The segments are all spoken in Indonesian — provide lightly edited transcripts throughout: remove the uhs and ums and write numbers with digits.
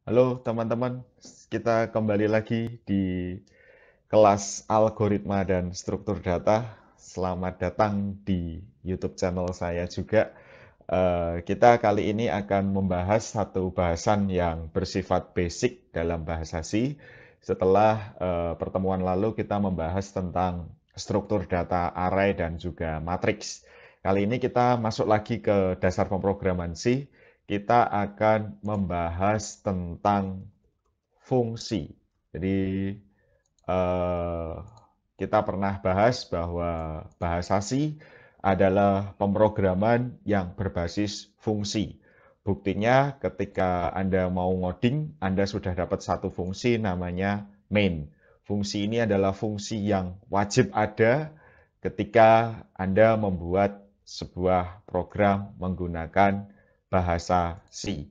Halo teman-teman, kita kembali lagi di kelas algoritma dan struktur data. Selamat datang di YouTube channel saya juga. Kita kali ini akan membahas satu bahasan yang bersifat basic dalam bahasa C. Setelah pertemuan lalu kita membahas tentang struktur data array dan juga matriks. Kali ini kita masuk lagi ke dasar pemrograman C. Kita akan membahas tentang fungsi. Jadi eh, kita pernah bahas bahwa bahasa C adalah pemrograman yang berbasis fungsi. Buktinya ketika Anda mau ngoding, Anda sudah dapat satu fungsi namanya main. Fungsi ini adalah fungsi yang wajib ada ketika Anda membuat sebuah program menggunakan bahasa C.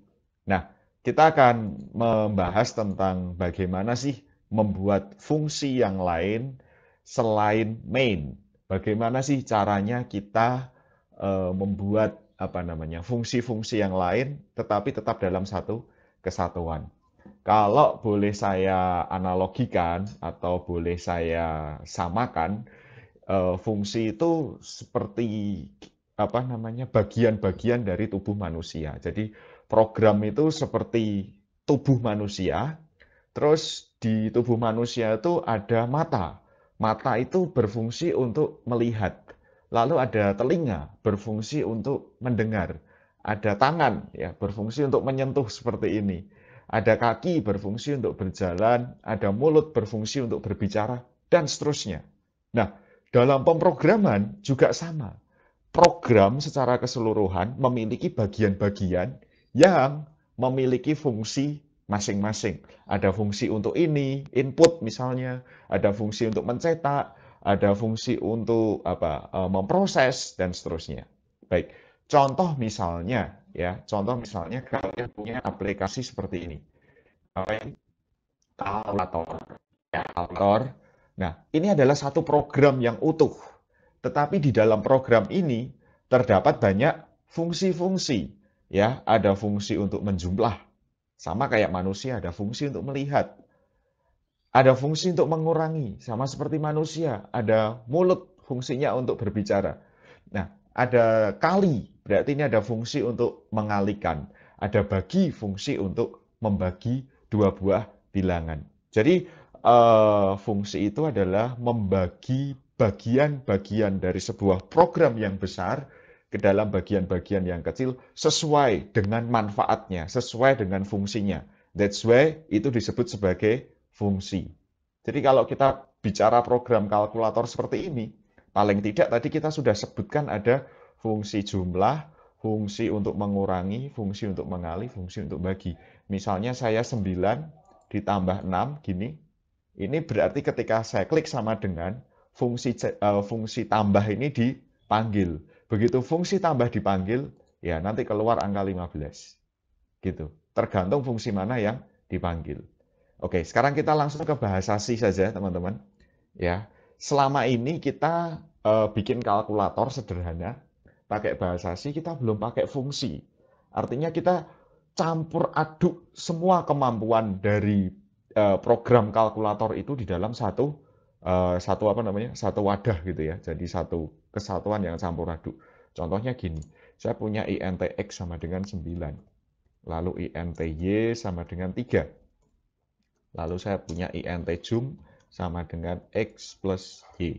Nah, kita akan membahas tentang bagaimana sih membuat fungsi yang lain selain main. Bagaimana sih caranya kita membuat apa namanya fungsi-fungsi yang lain tetapi tetap dalam satu kesatuan. Kalau boleh saya analogikan atau boleh saya samakan, fungsi itu seperti apa namanya bagian-bagian dari tubuh manusia. Jadi program itu seperti tubuh manusia. Terus di tubuh manusia itu ada mata. Mata itu berfungsi untuk melihat. Lalu ada telinga berfungsi untuk mendengar. Ada tangan ya berfungsi untuk menyentuh seperti ini. Ada kaki berfungsi untuk berjalan, ada mulut berfungsi untuk berbicara dan seterusnya. Nah, dalam pemrograman juga sama. Program secara keseluruhan memiliki bagian-bagian yang memiliki fungsi masing-masing. Ada fungsi untuk ini, input misalnya, ada fungsi untuk mencetak, ada fungsi untuk memproses dan seterusnya. Baik, contoh misalnya kalian punya aplikasi seperti ini. Apa ini? Kalkulator. Ya, kalkulator. Nah, ini adalah satu program yang utuh. Tetapi di dalam program ini terdapat banyak fungsi-fungsi. Ya, ada fungsi untuk menjumlah. Sama kayak manusia, ada fungsi untuk melihat. Ada fungsi untuk mengurangi, sama seperti manusia. Ada mulut, fungsinya untuk berbicara. Nah, ada kali, berarti ini ada fungsi untuk mengalihkan. Ada bagi, fungsi untuk membagi dua buah bilangan. Jadi, fungsi itu adalah membagi bagian-bagian dari sebuah program yang besar ke dalam bagian-bagian yang kecil sesuai dengan manfaatnya, sesuai dengan fungsinya. That's why itu disebut sebagai fungsi. Jadi kalau kita bicara program kalkulator seperti ini, paling tidak tadi kita sudah sebutkan ada fungsi jumlah, fungsi untuk mengurangi, fungsi untuk mengalih, fungsi untuk bagi. Misalnya saya 9 ditambah 6 gini, ini berarti ketika saya klik sama dengan fungsi tambah ini dipanggil. Begitu fungsi tambah dipanggil, ya nanti keluar angka 15. Gitu. Tergantung fungsi mana yang dipanggil. Oke, sekarang kita langsung ke bahasa C saja, teman-teman. Ya, selama ini kita bikin kalkulator sederhana, pakai bahasa C, kita belum pakai fungsi. Artinya kita campur aduk semua kemampuan dari program kalkulator itu di dalam satu apa namanya, satu wadah gitu ya. Jadi satu kesatuan yang campur aduk. Contohnya gini, saya punya int x sama dengan 9, lalu int y sama dengan 3. Lalu saya punya int jum sama dengan x plus y.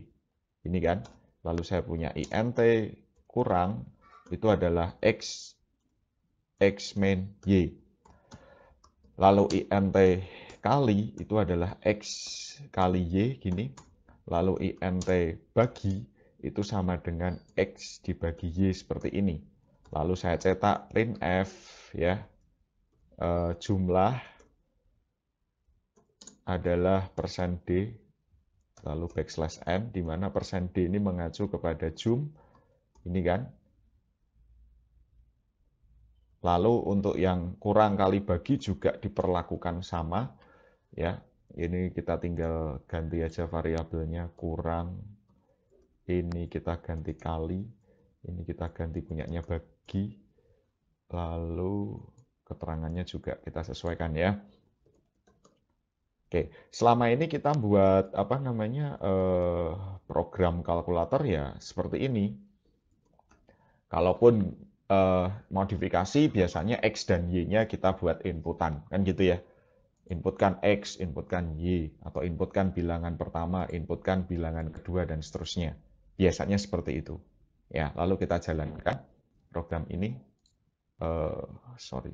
Ini kan. Lalu saya punya int kurang, itu adalah x min y. Lalu int kali, itu adalah x kali y, gini. Lalu int bagi, itu sama dengan x dibagi y seperti ini. Lalu saya cetak printf, ya, jumlah adalah persen %d, lalu backslash n, di mana persen %d ini mengacu kepada jum, ini kan. Lalu untuk yang kurang kali bagi juga diperlakukan sama, ya. Ini kita tinggal ganti aja variabelnya kurang, ini kita ganti kali, ini kita ganti punyanya bagi, lalu keterangannya juga kita sesuaikan ya. Oke, selama ini kita buat apa namanya program kalkulator ya seperti ini. Kalaupun modifikasi biasanya X dan Y-nya kita buat inputan, kan gitu ya. Inputkan X, inputkan Y, atau inputkan bilangan pertama, inputkan bilangan kedua, dan seterusnya. Biasanya seperti itu. Ya, lalu kita jalankan program ini. Sorry.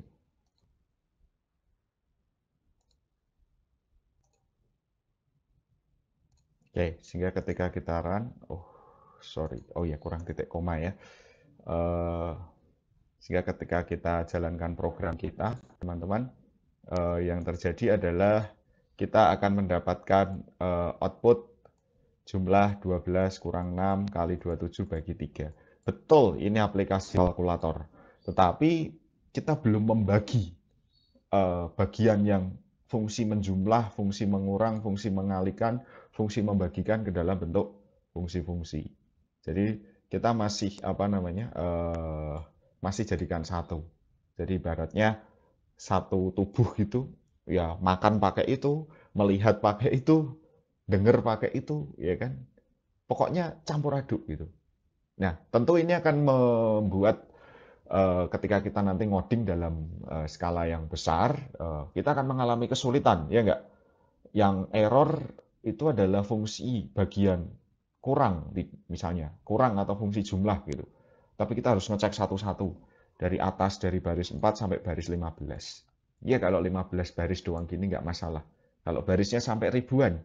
Oke, sehingga ketika kita run, sorry, oh ya kurang titik koma ya. Sehingga ketika kita jalankan program kita, teman-teman, yang terjadi adalah kita akan mendapatkan output jumlah 12 kurang 6 kali 27 bagi 3. Betul, ini aplikasi kalkulator. Tetapi kita belum membagi bagian yang fungsi menjumlah, fungsi mengurang, fungsi mengalihkan, fungsi membagikan ke dalam bentuk fungsi-fungsi. Jadi kita masih apa namanya masih jadikan satu. Jadi ibaratnya satu tubuh gitu, ya makan pakai itu, melihat pakai itu, dengar pakai itu, ya kan? Pokoknya campur aduk gitu. Nah, tentu ini akan membuat ketika kita nanti ngoding dalam skala yang besar, kita akan mengalami kesulitan, ya enggak? Yang error itu adalah fungsi bagian kurang, misalnya kurang atau fungsi jumlah gitu. Tapi kita harus ngecek satu-satu dari atas, dari baris 4 sampai baris 15. Ya kalau 15 baris doang gini nggak masalah. Kalau barisnya sampai ribuan,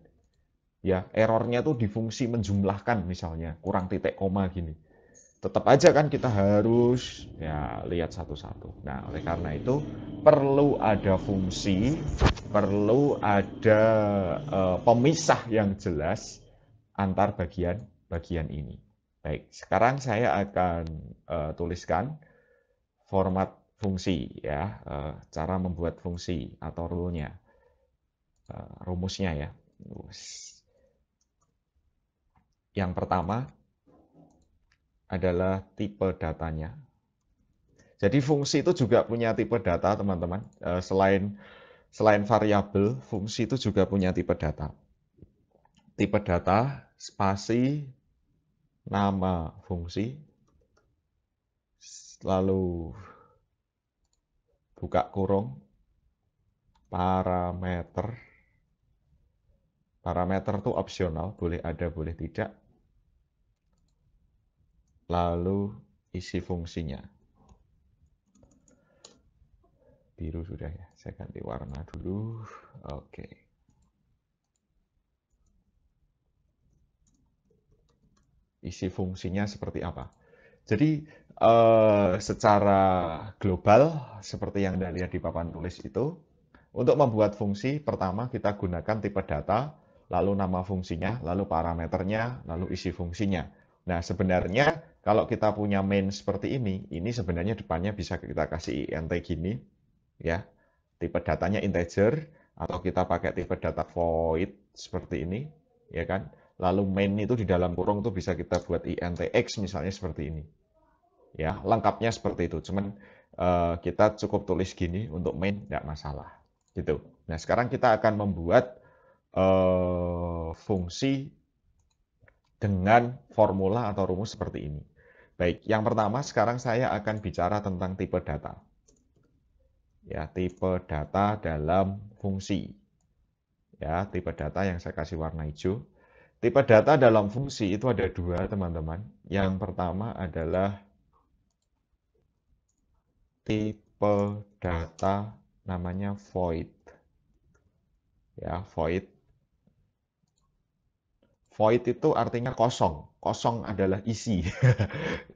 ya errornya tuh di fungsi menjumlahkan misalnya, kurang titik koma gini. Tetap aja kan kita harus ya lihat satu-satu. Nah, oleh karena itu perlu ada fungsi, perlu ada pemisah yang jelas antar bagian-bagian ini. Baik, sekarang saya akan tuliskan format fungsi ya, cara membuat fungsi atau rule-nya, rumusnya ya. Yang pertama adalah tipe datanya. Jadi fungsi itu juga punya tipe data, teman-teman. Selain variabel, fungsi itu juga punya tipe data. Tipe data, spasi, nama fungsi, lalu buka kurung, parameter. Parameter itu opsional, boleh ada, boleh tidak. Lalu isi fungsinya. Biru sudah ya, saya ganti warna dulu. Oke. Isi fungsinya seperti apa? Jadi secara global, seperti yang Anda lihat di papan tulis itu, untuk membuat fungsi, pertama kita gunakan tipe data, lalu nama fungsinya, lalu parameternya, lalu isi fungsinya. Nah, sebenarnya kalau kita punya main seperti ini sebenarnya depannya bisa kita kasih int gini, ya. Tipe datanya integer, atau kita pakai tipe data void seperti ini, ya kan. Lalu main itu di dalam kurung tuh bisa kita buat int x misalnya seperti ini. Ya, lengkapnya seperti itu. Cuman kita cukup tulis gini untuk main, nggak masalah. Gitu. Nah, sekarang kita akan membuat fungsi dengan formula atau rumus seperti ini. Baik, yang pertama sekarang saya akan bicara tentang tipe data. Ya, tipe data dalam fungsi. Ya, tipe data yang saya kasih warna hijau. Tipe data dalam fungsi itu ada dua, teman-teman. Yang pertama adalah tipe data namanya void. Ya, void. Void itu artinya kosong. Kosong adalah isi.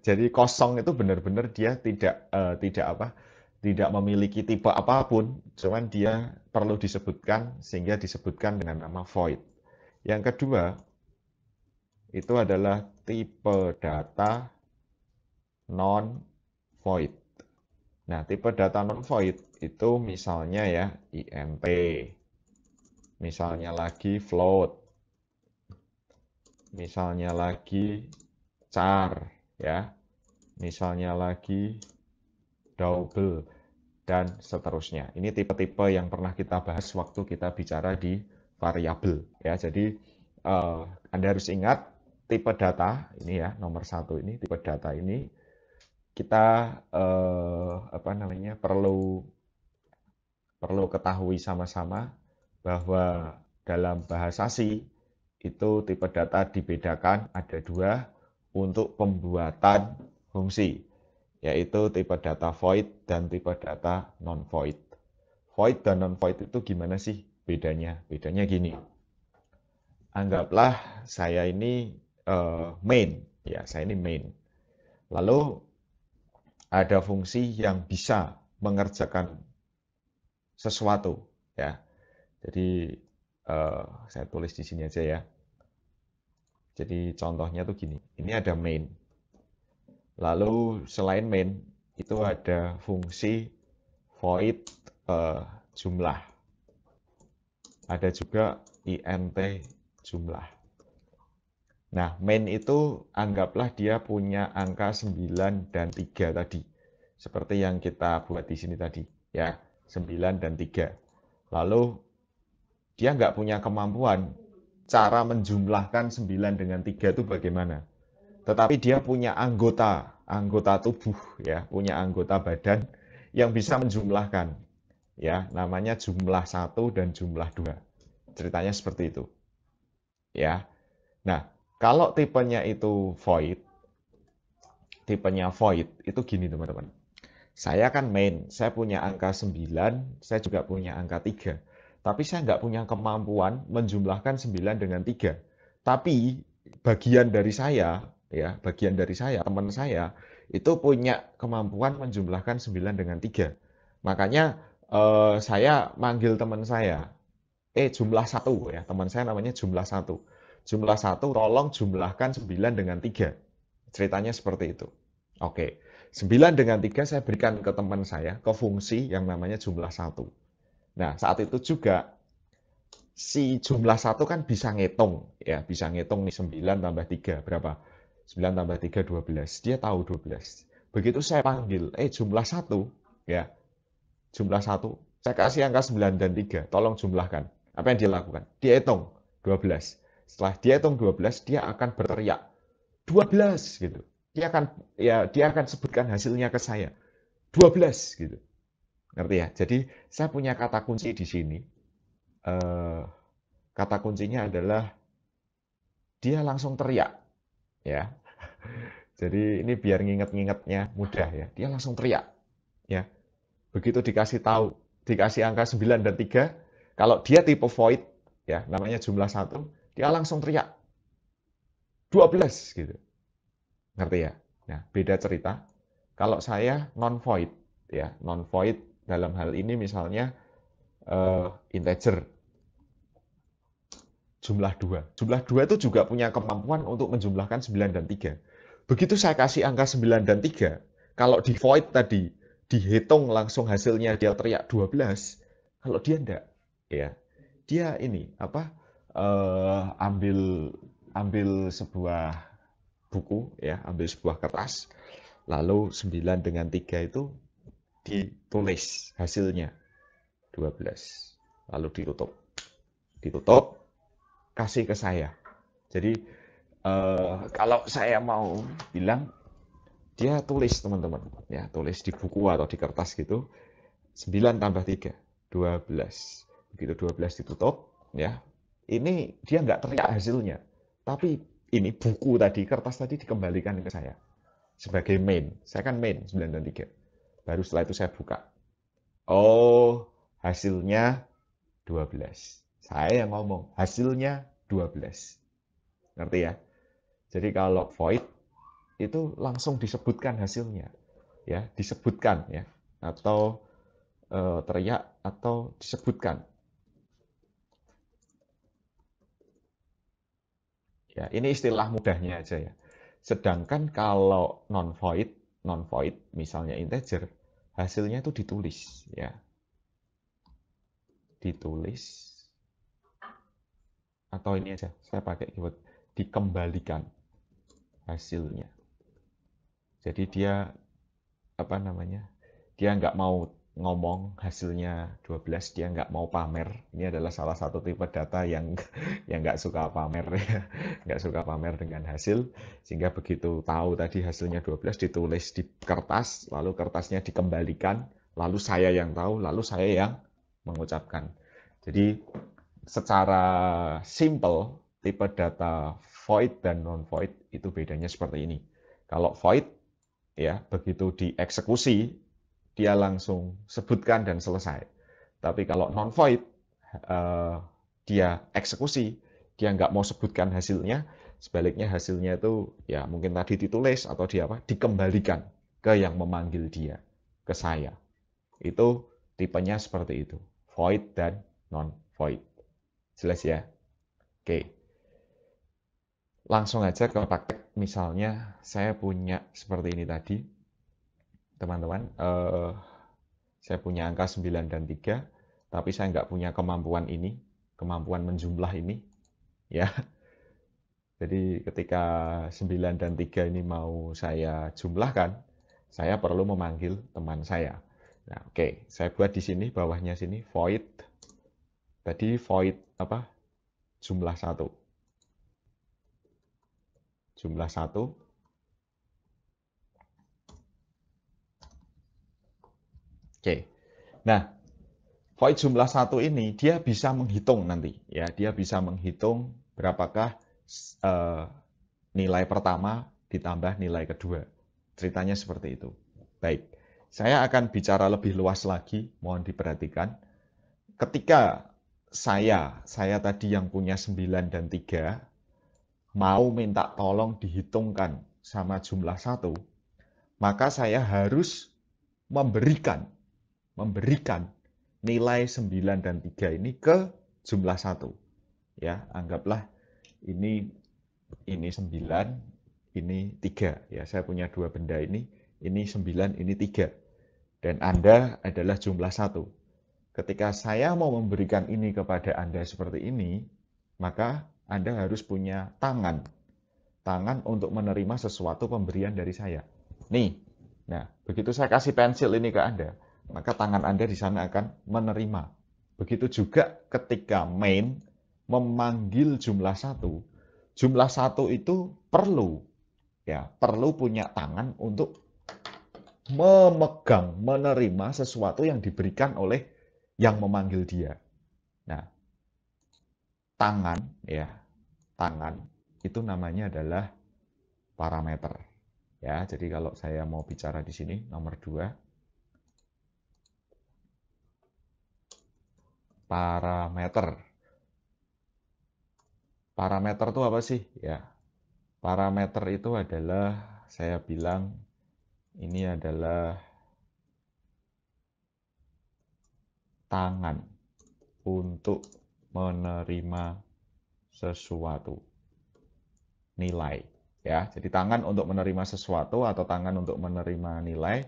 Jadi kosong itu benar-benar dia tidak apa? Tidak memiliki tipe apapun, cuman dia perlu disebutkan sehingga disebutkan dengan nama void. Yang kedua, itu adalah tipe data non-void. Nah, tipe data non-void itu misalnya ya int, misalnya lagi float, misalnya lagi char, ya, misalnya lagi double. dan seterusnya. Ini tipe-tipe yang pernah kita bahas waktu kita bicara di variabel ya. Jadi Anda harus ingat tipe data ini ya, nomor satu ini tipe data ini kita apa namanya perlu ketahui sama-sama bahwa dalam bahasa C itu tipe data dibedakan ada dua untuk pembuatan fungsi, yaitu tipe data void dan tipe data non-void. Void dan non-void itu gimana sih bedanya? Bedanya gini, anggaplah saya ini main, ya saya ini main. Lalu ada fungsi yang bisa mengerjakan sesuatu, ya. Jadi saya tulis di sini aja ya. Jadi contohnya tuh gini, ini ada main. Lalu selain main itu ada fungsi void jumlah. Ada juga int jumlah. Nah, main itu anggaplah dia punya angka 9 dan 3 tadi. Seperti yang kita buat di sini tadi, ya. 9 dan 3. Lalu dia nggak punya kemampuan cara menjumlahkan 9 dengan 3 itu bagaimana. Tetapi dia punya anggota tubuh ya, punya anggota badan yang bisa menjumlahkan. Ya, namanya jumlah 1 dan jumlah 2. Ceritanya seperti itu. Ya. Nah, kalau tipenya itu itu gini teman-teman. Saya kan main, saya punya angka 9, saya juga punya angka 3. Tapi saya nggak punya kemampuan menjumlahkan 9 dengan 3. Tapi bagian dari saya, ya, bagian dari saya, teman saya, itu punya kemampuan menjumlahkan 9 dengan 3. Makanya saya manggil teman saya, jumlah 1 ya, teman saya namanya jumlah 1. Jumlah 1 tolong jumlahkan 9 dengan 3. Ceritanya seperti itu. Oke, 9 dengan 3 saya berikan ke teman saya, ke fungsi yang namanya jumlah 1. Nah, saat itu juga si jumlah 1 kan bisa ngitung, ya, bisa ngitung nih 9 tambah 3 berapa? 9 tambah 3 12. Dia tahu 12. Begitu saya panggil, jumlah 1, ya, jumlah 1. Saya kasih angka 9 dan 3, tolong jumlahkan. Apa yang dia lakukan? Dia hitung 12. Setelah dia hitung 12, dia akan berteriak 12 gitu. Dia akan sebutkan hasilnya ke saya. 12 gitu. Ngerti ya? Jadi saya punya kata kunci di sini. Eh, Kata kuncinya adalah dia langsung teriak, ya. Jadi ini biar nginget-ngingetnya mudah ya. Dia langsung teriak, ya. Begitu dikasih tahu, dikasih angka 9 dan 3, kalau dia tipe void, ya, namanya jumlah 1, dia langsung teriak 12 gitu. Ngerti ya? Nah, beda cerita. Kalau saya non-void, ya, non-void dalam hal ini misalnya integer jumlah 2. Jumlah 2 itu juga punya kemampuan untuk menjumlahkan 9 dan 3. Begitu saya kasih angka 9 dan 3, kalau di void tadi dihitung langsung hasilnya dia teriak 12, kalau dia enggak, ya. Dia ini apa? Ambil ambil sebuah buku ya, ambil sebuah kertas, lalu 9 dengan 3 itu ditulis hasilnya 12. Lalu ditutup. Ditutup, kasih ke saya. Jadi kalau saya mau bilang dia tulis teman-teman, ya tulis di buku atau di kertas gitu 9 tambah 3 12. Begitu 12 ditutup, ya ini dia nggak teriak hasilnya, tapi ini buku tadi, kertas tadi dikembalikan ke saya sebagai main. Saya kan main 9 dan 3. Baru setelah itu saya buka. Oh, hasilnya 12. Saya yang ngomong, hasilnya 12. Ngerti ya? Jadi kalau void itu langsung disebutkan hasilnya, ya, disebutkan ya, atau teriak atau disebutkan. Ya, ini istilah mudahnya aja ya. Sedangkan kalau non void misalnya integer, hasilnya itu ditulis ya. Ditulis atau ini aja, saya pakai keyword dikembalikan hasilnya. Jadi dia apa namanya? Dia ngomong hasilnya 12, dia nggak mau pamer. Ini adalah salah satu tipe data yang yang nggak suka pamer, ya. Nggak suka pamer dengan hasil, sehingga begitu tahu tadi hasilnya 12 ditulis di kertas, lalu kertasnya dikembalikan, lalu saya yang tahu, lalu saya yang mengucapkan. Jadi secara simple, tipe data void dan non-void itu bedanya seperti ini. Kalau void, ya begitu dieksekusi, dia langsung sebutkan dan selesai. Tapi kalau non-void, dia eksekusi, dia nggak mau sebutkan hasilnya, sebaliknya hasilnya itu ya mungkin tadi ditulis atau dikembalikan ke yang memanggil dia, ke saya. Itu tipenya seperti itu, void dan non-void. Jelas ya? Oke, langsung aja ke praktek. Misalnya saya punya seperti ini tadi, teman-teman. Saya punya angka 9 dan 3, tapi saya nggak punya kemampuan ini, kemampuan menjumlah ini. Ya, jadi ketika 9 dan 3 ini mau saya jumlahkan, saya perlu memanggil teman saya. Nah, oke, saya buat di sini, bawahnya sini, void. Tadi void apa? Jumlah 1. Jumlah 1. Oke. Nah, void jumlah 1 ini dia bisa menghitung nanti, ya, dia bisa menghitung berapakah nilai pertama ditambah nilai kedua. Ceritanya seperti itu. Baik, saya akan bicara lebih luas lagi, mohon diperhatikan. Ketika saya tadi yang punya 9 dan 3 mau minta tolong dihitungkan sama jumlah 1, maka saya harus memberikan memberikan nilai 9 dan 3 ini ke jumlah 1. Ya, anggaplah ini 9, ini 3. Ya, saya punya dua benda ini 9, ini 3. Dan Anda adalah jumlah 1. Ketika saya mau memberikan ini kepada Anda seperti ini, maka Anda harus punya tangan. Tangan untuk menerima sesuatu pemberian dari saya. Nih, nah begitu saya kasih pensil ini ke Anda, maka tangan Anda di sana akan menerima. Begitu juga ketika main memanggil jumlah 1, jumlah 1 itu perlu punya tangan untuk memegang, menerima sesuatu yang diberikan oleh yang memanggil dia. Nah, tangan ya, tangan itu namanya adalah parameter. Ya, jadi kalau saya mau bicara di sini nomor 2, parameter. Parameter itu apa sih? Ya, parameter itu adalah, saya bilang ini adalah tangan untuk menerima sesuatu, nilai. Ya, jadi tangan untuk menerima sesuatu atau tangan untuk menerima nilai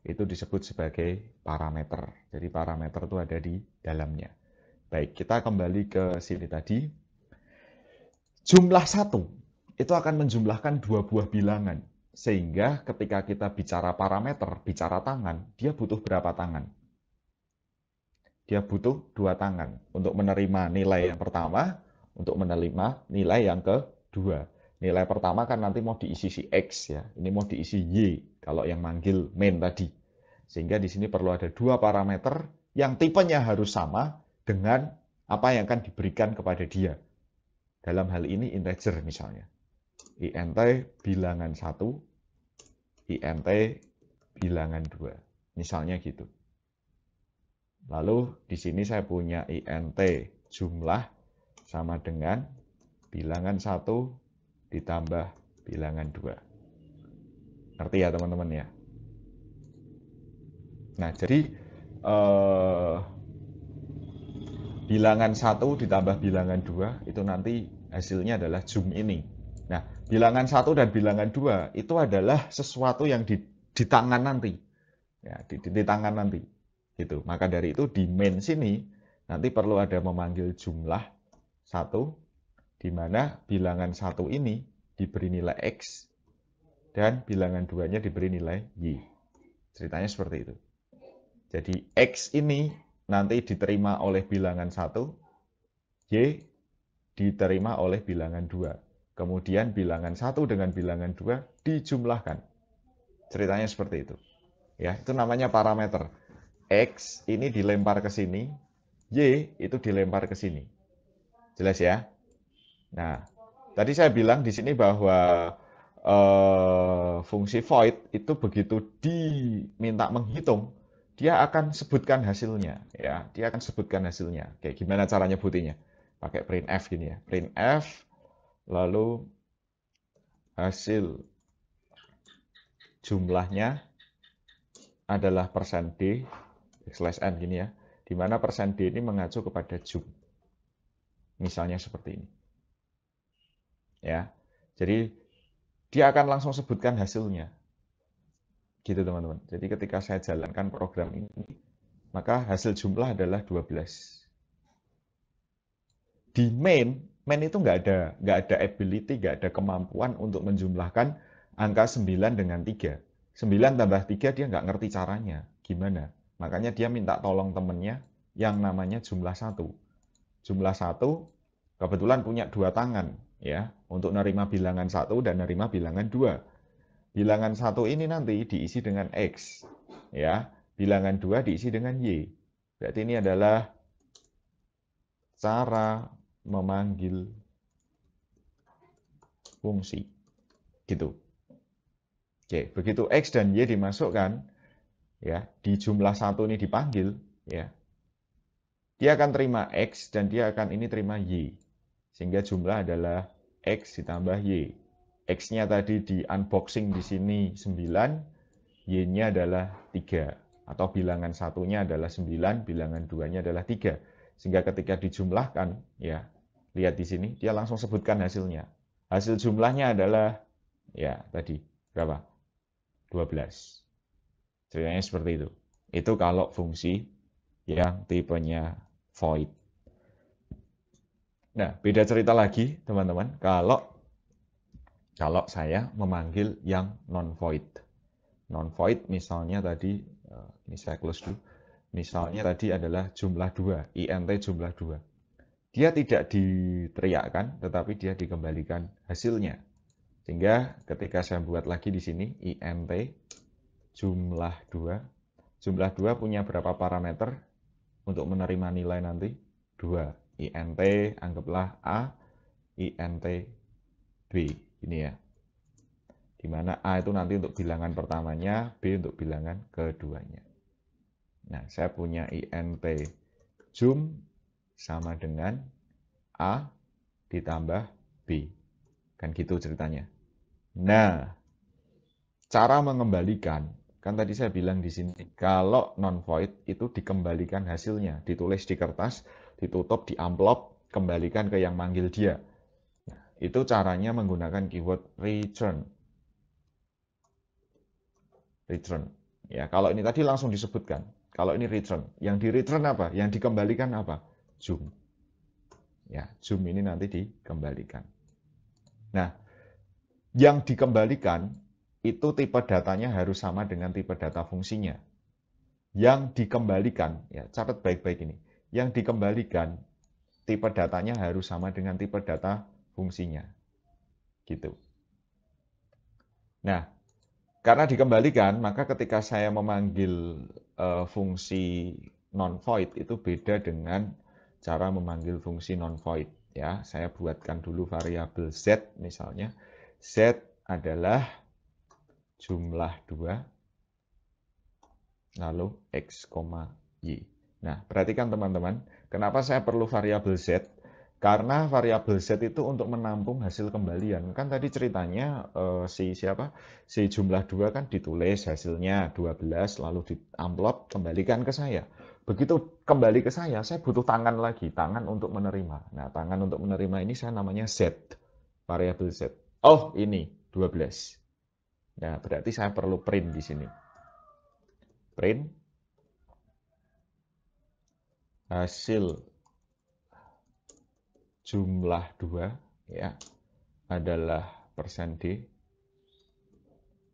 itu disebut sebagai parameter. Jadi parameter itu ada di dalamnya. Baik, kita kembali ke sini tadi. Jumlah 1 itu akan menjumlahkan dua buah bilangan. Sehingga ketika kita bicara parameter, bicara tangan, dia butuh berapa tangan? Dia butuh 2 tangan untuk menerima nilai yang pertama, untuk menerima nilai yang kedua. Nilai pertama kan nanti mau diisi si X ya, ini mau diisi Y kalau yang manggil main tadi. Sehingga di sini perlu ada 2 parameter yang tipenya harus sama dengan apa yang akan diberikan kepada dia. Dalam hal ini integer misalnya. INT bilangan 1, INT bilangan 2. Misalnya gitu. Lalu di sini saya punya INT jumlah sama dengan bilangan 1 ditambah bilangan 2. Ngerti ya teman-teman ya? Nah, jadi bilangan 1 ditambah bilangan 2 itu nanti hasilnya adalah jum ini. Nah, bilangan 1 dan bilangan 2 itu adalah sesuatu yang di tangan nanti. Ya, di tangan nanti. Gitu. Maka dari itu di main sini nanti perlu ada memanggil jumlah 1 di mana bilangan 1 ini diberi nilai X dan bilangan 2-nya diberi nilai Y. Ceritanya seperti itu. Jadi X ini nanti diterima oleh bilangan 1, Y diterima oleh bilangan 2. Kemudian bilangan 1 dengan bilangan 2 dijumlahkan. Ceritanya seperti itu. Ya, itu namanya parameter. X ini dilempar ke sini, Y itu dilempar ke sini. Jelas ya? Nah, tadi saya bilang di sini bahwa fungsi void itu begitu diminta menghitung, dia akan sebutkan hasilnya, ya. Dia akan sebutkan hasilnya. Kayak gimana cara nyebutinya? Pakai printf gini ya. Printf lalu hasil jumlahnya adalah persen %d slash n gini ya. Di mana persen %d ini mengacu kepada jum. Misalnya seperti ini. Ya. Jadi dia akan langsung sebutkan hasilnya. Gitu teman-teman. Jadi ketika saya jalankan program ini, maka hasil jumlah adalah 12. Di main itu nggak ada ability, nggak ada kemampuan untuk menjumlahkan angka 9 dengan 3. 9 tambah 3 dia nggak ngerti caranya. Gimana? Makanya dia minta tolong temennya yang namanya jumlah 1. Jumlah 1 kebetulan punya 2 tangan ya untuk nerima bilangan 1 dan nerima bilangan 2. Bilangan 1 ini nanti diisi dengan X. Ya, bilangan 2 diisi dengan Y. Berarti ini adalah cara memanggil fungsi. Gitu. Oke, begitu X dan Y dimasukkan, ya, di jumlah 1 ini dipanggil, ya. Dia akan terima X dan dia akan ini terima Y. Sehingga jumlah adalah X ditambah Y. X-nya tadi di unboxing di sini 9, Y-nya adalah 3. Atau bilangan satunya adalah 9, bilangan 2-nya adalah 3. Sehingga ketika dijumlahkan, ya, lihat di sini, dia langsung sebutkan hasilnya. Hasil jumlahnya adalah, ya, tadi, berapa? 12. Ceritanya seperti itu. Itu kalau fungsi yang tipenya void. Nah, beda cerita lagi, teman-teman, kalau saya memanggil yang non-void. Non-void misalnya tadi, ini saya close dulu. Misalnya tadi adalah jumlah 2, int jumlah 2. Dia tidak diteriakkan, tetapi dia dikembalikan hasilnya. Sehingga ketika saya buat lagi di sini, int jumlah 2. Jumlah 2 punya berapa parameter untuk menerima nilai nanti? 2. int, anggaplah A, int B. Ini ya. Di mana A itu nanti untuk bilangan pertamanya, B untuk bilangan keduanya. Nah, saya punya int jum sama dengan A ditambah B. Kan gitu ceritanya. Nah, cara mengembalikan, kan tadi saya bilang di sini, kalau non-void itu dikembalikan hasilnya, ditulis di kertas, ditutup di amplop, kembalikan ke yang manggil dia. Itu caranya menggunakan keyword return. Return. Ya, kalau ini tadi langsung disebutkan. Kalau ini return. Yang di return apa? Yang dikembalikan apa? Jum. Ya, jum ini nanti dikembalikan. Nah, yang dikembalikan itu tipe datanya harus sama dengan tipe data fungsinya. Yang dikembalikan, ya catat baik-baik ini. Yang dikembalikan tipe datanya harus sama dengan tipe data fungsinya. Gitu. Nah, karena dikembalikan, maka ketika saya memanggil fungsi non-void itu beda dengan cara memanggil fungsi non-void. Ya, saya buatkan dulu variabel z misalnya. Z adalah jumlah 2 lalu x, y. Nah, perhatikan teman-teman, kenapa saya perlu variabel z? Karena variabel z itu untuk menampung hasil kembalian. Kan tadi ceritanya si jumlah 2 kan ditulis hasilnya 12 lalu di amplop kembalikan ke saya. Begitu kembali ke saya butuh tangan lagi, tangan untuk menerima. Nah, tangan untuk menerima ini saya namanya z, variabel z. Oh, ini 12. Nah, berarti saya perlu print di sini. Print hasil jumlah 2 ya adalah persen %d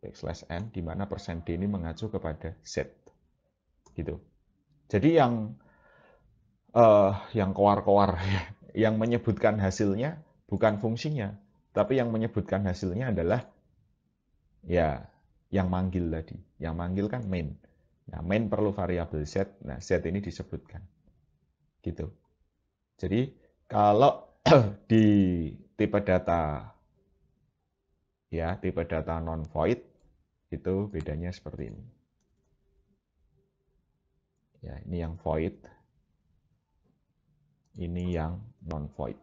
backslash n, di mana persen %d ini mengacu kepada z. gitu. Jadi yang koar-koar ya, yang menyebutkan hasilnya bukan fungsinya, tapi yang menyebutkan hasilnya adalah ya yang manggil tadi. Yang manggil kan main. Nah, main perlu variabel z. Nah, z ini disebutkan. Gitu. Jadi kalau di tipe data ya, tipe data non void itu bedanya seperti ini. Ya, ini yang void. Ini yang non void.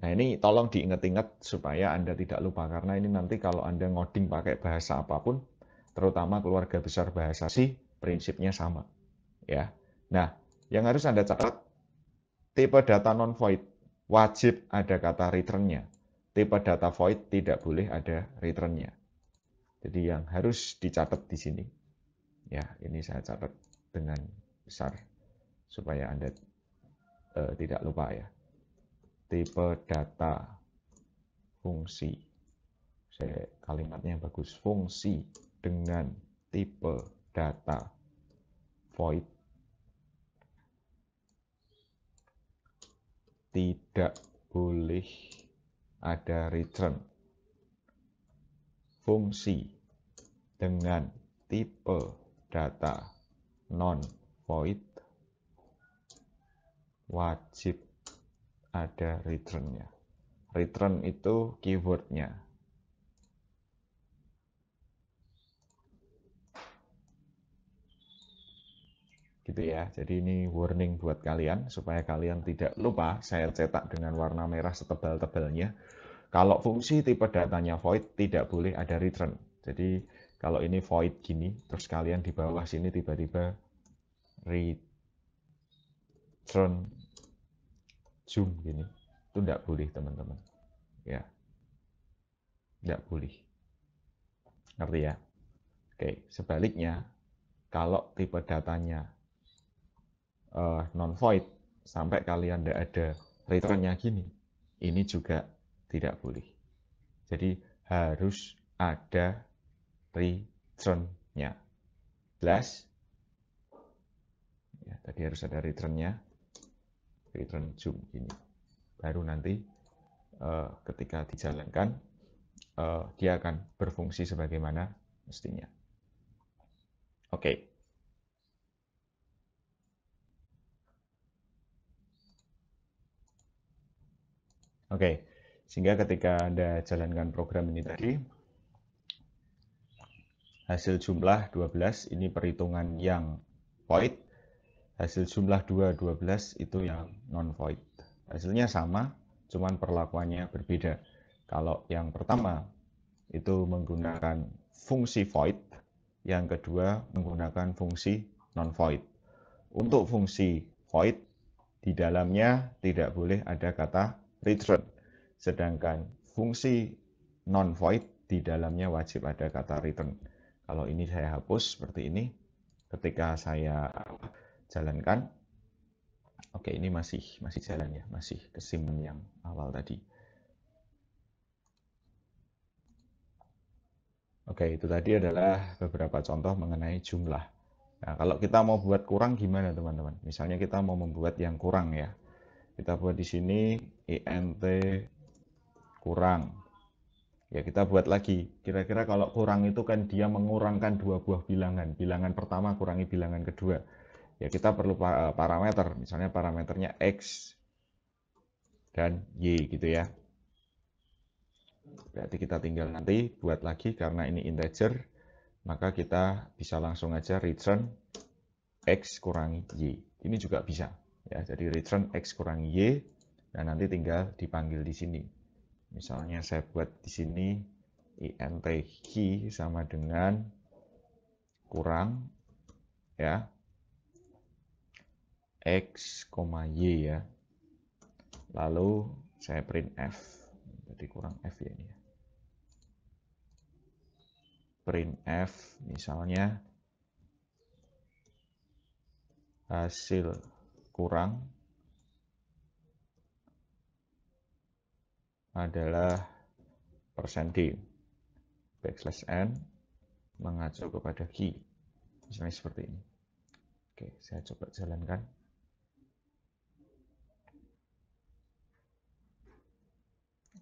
Nah, ini tolong diingat-ingat supaya Anda tidak lupa, karena ini nanti kalau Anda ngoding pakai bahasa apapun, terutama keluarga besar bahasa C, prinsipnya sama. Ya. Nah, yang harus Anda catat, tipe data non-void wajib ada kata return-nya. Tipe data void tidak boleh ada return-nya. Jadi yang harus dicatat di sini, ya ini saya catat dengan besar supaya Anda tidak lupa ya. Tipe data fungsi, kalimatnya bagus, fungsi dengan tipe data void tidak boleh ada return. Fungsi dengan tipe data non-void wajib ada return-nya. Return itu keyword-nya. Gitu ya. Jadi ini warning buat kalian supaya kalian tidak lupa. Saya cetak dengan warna merah setebal-tebalnya. Kalau fungsi tipe datanya void tidak boleh ada return. Jadi kalau ini void gini, terus kalian di bawah sini tiba-tiba return zoom gini, itu tidak boleh teman-teman. Ya, tidak boleh. Ngerti ya? Oke, sebaliknya kalau tipe datanya non-void sampai kalian tidak ada returnnya gini, ini juga tidak boleh. Jadi harus ada return-nya. Jelas? Ya, tadi harus ada return-nya, return zoom gini. Baru nanti ketika dijalankan dia akan berfungsi sebagaimana mestinya. Oke. Oke, sehingga ketika Anda jalankan program ini tadi, hasil jumlah 12 ini perhitungan yang void, hasil jumlah 2, 12 itu yang non-void. Hasilnya sama, cuman perlakuannya berbeda. Kalau yang pertama itu menggunakan fungsi void, yang kedua menggunakan fungsi non-void. Untuk fungsi void, di dalamnya tidak boleh ada kata return. Sedangkan fungsi non-void di dalamnya wajib ada kata return. Kalau ini saya hapus seperti ini. Ketika saya jalankan, oke ini masih jalan ya, masih kesimpan yang awal tadi. Oke, itu tadi adalah beberapa contoh mengenai jumlah. Nah, kalau kita mau buat kurang gimana teman-teman? Misalnya kita mau membuat yang kurang ya. Kita buat di sini int kurang. Ya kita buat lagi. Kira-kira kalau kurang itu kan dia mengurangkan dua buah bilangan. Bilangan pertama kurangi bilangan kedua. Ya kita perlu parameter. Misalnya parameternya x dan y gitu ya. Berarti kita tinggal nanti buat lagi karena ini integer. Maka kita bisa langsung aja return x kurangi y. Ini juga bisa. Ya, jadi return x kurangi y. Dan nanti tinggal dipanggil di sini. Misalnya saya buat di sini int key sama dengan kurang ya x, y ya. Lalu saya print f. Jadi kurang f ya ini ya. Print f misalnya hasil kurang adalah %d backslash n mengacu kepada key. Misalnya seperti ini. Oke, saya coba jalankan.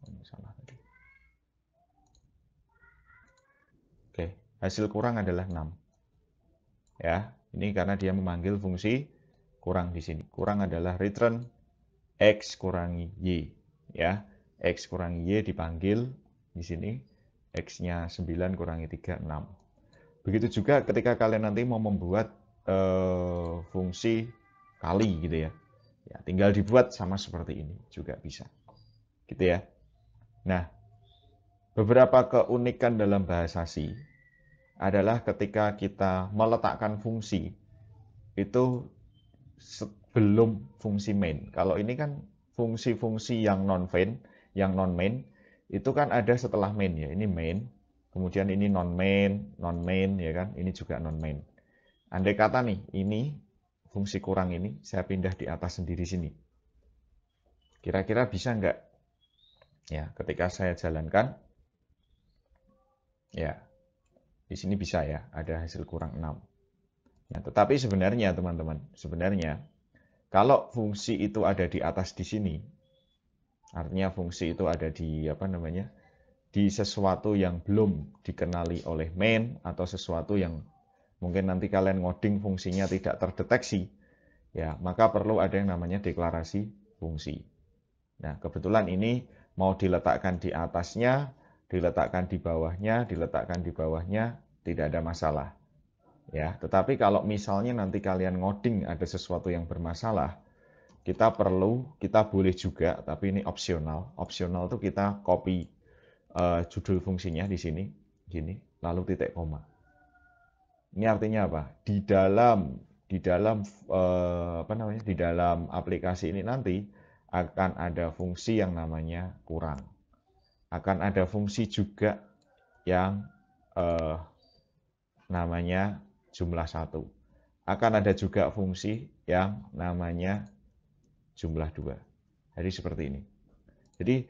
Oh, salah tadi. Oke, hasil kurang adalah 6. Ya, ini karena dia memanggil fungsi kurang di sini. Kurang adalah return X kurangi Y. Ya, X kurangi Y dipanggil di sini. X-nya 9 kurangi 3, 6. Begitu juga ketika kalian nanti mau membuat fungsi kali gitu ya. Ya, tinggal dibuat sama seperti ini juga bisa. Gitu ya. Nah, beberapa keunikan dalam bahasa C adalah ketika kita meletakkan fungsi itu sebelum fungsi main. Kalau ini kan fungsi-fungsi yang non-main itu kan ada setelah main ya. Ini main, kemudian ini non-main ya kan. Ini juga non-main. Andai kata nih, ini fungsi kurang ini saya pindah di atas sendiri sini. Kira-kira bisa nggak? Ya, ketika saya jalankan, ya di sini bisa ya, ada hasil kurang 6. Nah, tetapi sebenarnya teman-teman, sebenarnya kalau fungsi itu ada di atas di sini, artinya fungsi itu ada di apa namanya? Di sesuatu yang belum dikenali oleh main atau sesuatu yang mungkin nanti kalian ngoding fungsinya tidak terdeteksi, ya, maka perlu ada yang namanya deklarasi fungsi. Nah, kebetulan ini mau diletakkan di atasnya, diletakkan di bawahnya, tidak ada masalah. Ya, tetapi kalau misalnya nanti kalian ngoding ada sesuatu yang bermasalah, kita boleh juga, tapi ini opsional. Opsional itu kita copy judul fungsinya di sini, gini, lalu titik koma. Ini artinya apa? Di dalam aplikasi ini nanti akan ada fungsi yang namanya kurang. Akan ada fungsi juga yang namanya jumlah 1. Akan ada juga fungsi yang namanya jumlah 2. Jadi seperti ini. Jadi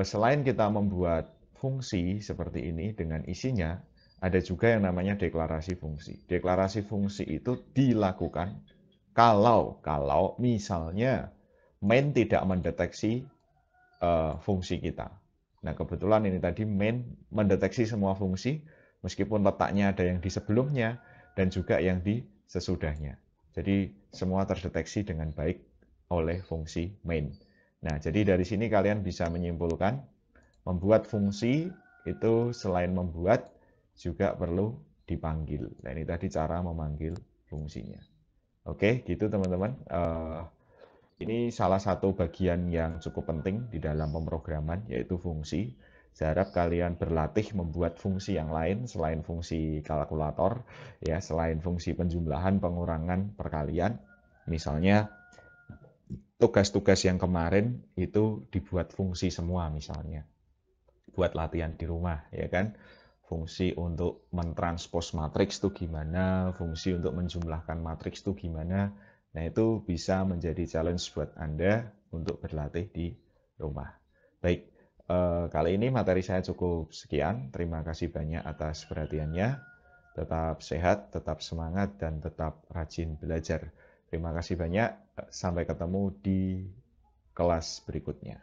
selain kita membuat fungsi seperti ini dengan isinya, ada juga yang namanya deklarasi fungsi. Deklarasi fungsi itu dilakukan kalau misalnya main tidak mendeteksi fungsi kita. Nah, kebetulan ini tadi main mendeteksi semua fungsi, meskipun letaknya ada yang di sebelumnya dan juga yang di sesudahnya. Jadi semua terdeteksi dengan baik oleh fungsi main. Nah, jadi dari sini kalian bisa menyimpulkan membuat fungsi itu selain membuat juga perlu dipanggil. Nah, ini tadi cara memanggil fungsinya. Oke, gitu teman-teman. Ini salah satu bagian yang cukup penting di dalam pemrograman, yaitu fungsi. Saya harap kalian berlatih membuat fungsi yang lain selain fungsi kalkulator, ya, selain fungsi penjumlahan, pengurangan, perkalian. Misalnya tugas-tugas yang kemarin itu dibuat fungsi semua misalnya. Buat latihan di rumah, ya kan? Fungsi untuk mentranspos matriks itu gimana, fungsi untuk menjumlahkan matriks itu gimana. Nah, itu bisa menjadi challenge buat Anda untuk berlatih di rumah. Baik, kali ini materi saya cukup sekian. Terima kasih banyak atas perhatiannya. Tetap sehat, tetap semangat, dan tetap rajin belajar. Terima kasih banyak. Sampai ketemu di kelas berikutnya.